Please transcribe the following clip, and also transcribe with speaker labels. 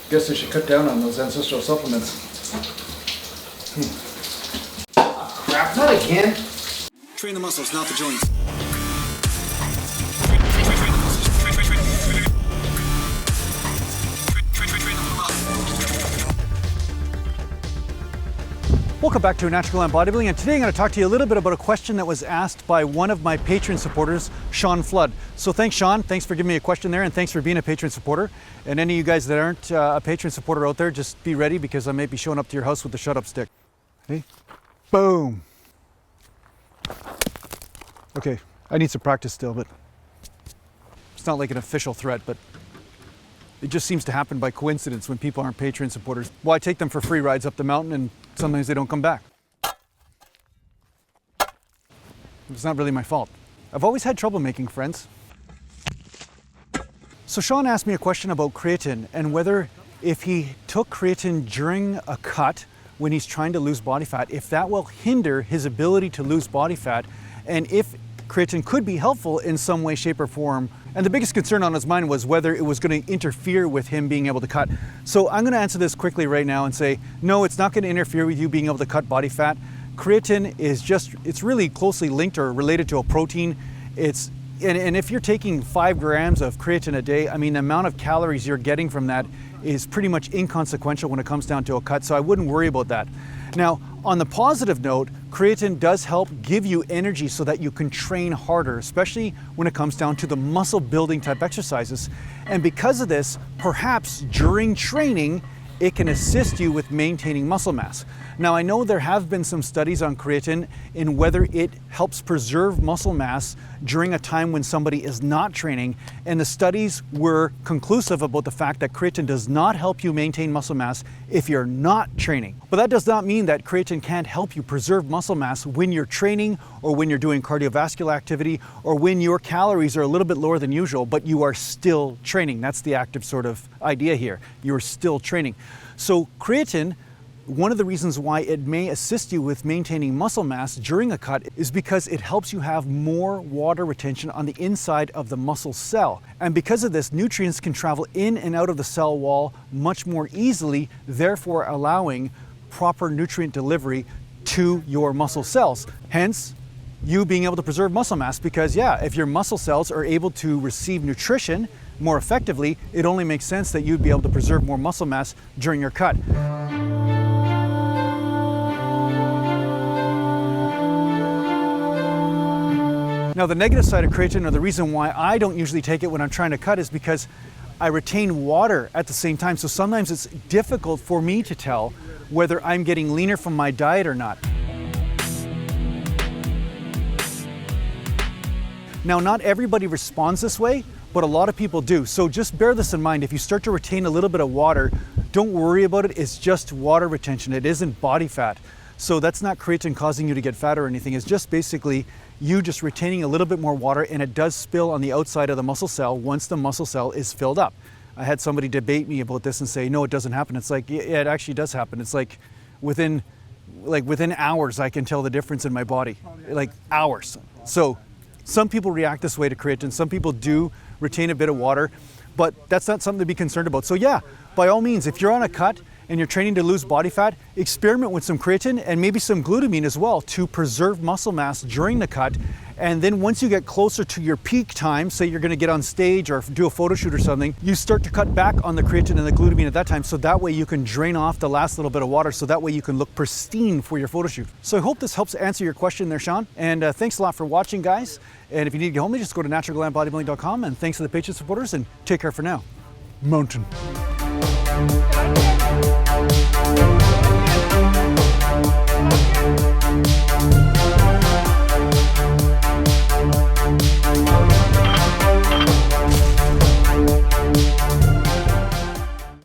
Speaker 1: Guess I should cut down on those ancestral supplements.
Speaker 2: Crap, not again.
Speaker 3: Train the muscles, not the joints.
Speaker 4: Welcome back to Natural Glam Bodybuilding, and today I'm going to talk to you a little bit about a question that was asked by one of my Patreon supporters, Sean Flood. So thanks, Sean. Thanks for giving me a question there, and thanks for being a Patreon supporter. And any of you guys that aren't a Patreon supporter out there, just be ready because I may be showing up to your house with the shut-up stick. Okay? Boom. Okay, I need some practice still, but it's not like an official threat, but it just seems to happen by coincidence when people aren't Patreon supporters. Well, I take them for free rides up the mountain and sometimes they don't come back. It's not really my fault. I've always had trouble making friends. So Sean asked me a question about creatine and whether if he took creatine during a cut when he's trying to lose body fat, if that will hinder his ability to lose body fat, and if creatine could be helpful in some way, shape, or form. And the biggest concern on his mind was whether it was going to interfere with him being able to cut. So I'm going to answer this quickly right now and say, no, it's not going to interfere with you being able to cut body fat. Creatine is it's really closely linked or related to a protein. And if you're taking 5 grams of creatine a day, I mean, the amount of calories you're getting from that is pretty much inconsequential when it comes down to a cut, so I wouldn't worry about that. Now, on the positive note, creatine does help give you energy so that you can train harder, especially when it comes down to the muscle building type exercises. And because of this, perhaps during training, it can assist you with maintaining muscle mass. Now, I know there have been some studies on creatine in whether it helps preserve muscle mass during a time when somebody is not training, and the studies were conclusive about the fact that creatine does not help you maintain muscle mass if you're not training. But that does not mean that creatine can't help you preserve muscle mass when you're training or when you're doing cardiovascular activity or when your calories are a little bit lower than usual, but you are still training. That's the active sort of idea here. You're still training. So creatine, one of the reasons why it may assist you with maintaining muscle mass during a cut is because it helps you have more water retention on the inside of the muscle cell. And because of this, nutrients can travel in and out of the cell wall much more easily, therefore allowing proper nutrient delivery to your muscle cells. Hence, you being able to preserve muscle mass, because yeah, if your muscle cells are able to receive nutrition more effectively, it only makes sense that you'd be able to preserve more muscle mass during your cut. Now, the negative side of creatine, or the reason why I don't usually take it when I'm trying to cut, is because I retain water at the same time. So sometimes it's difficult for me to tell whether I'm getting leaner from my diet or not. Now, not everybody responds this way, but a lot of people do. So just bear this in mind. If you start to retain a little bit of water, don't worry about it. It's just water retention. It isn't body fat. So that's not creatine causing you to get fat or anything. It's just basically you just retaining a little bit more water, and it does spill on the outside of the muscle cell once the muscle cell is filled up. I had somebody debate me about this and say, no, it doesn't happen. It's like, yeah, it actually does happen. It's like within hours, I can tell the difference in my body, like hours. So some people react this way to creatine. Some people do retain a bit of water, but that's not something to be concerned about. So yeah, by all means, if you're on a cut and you're training to lose body fat, experiment with some creatine and maybe some glutamine as well to preserve muscle mass during the cut. And then once you get closer to your peak time, say you're gonna get on stage or do a photo shoot or something, you start to cut back on the creatine and the glutamine at that time, so that way you can drain off the last little bit of water, so that way you can look pristine for your photo shoot. So I hope this helps answer your question there, Sean. And thanks a lot for watching, guys. And if you need to get home, just go to naturalglambodybuilding.com, and thanks to the Patreon supporters, and take care for now. Mountain.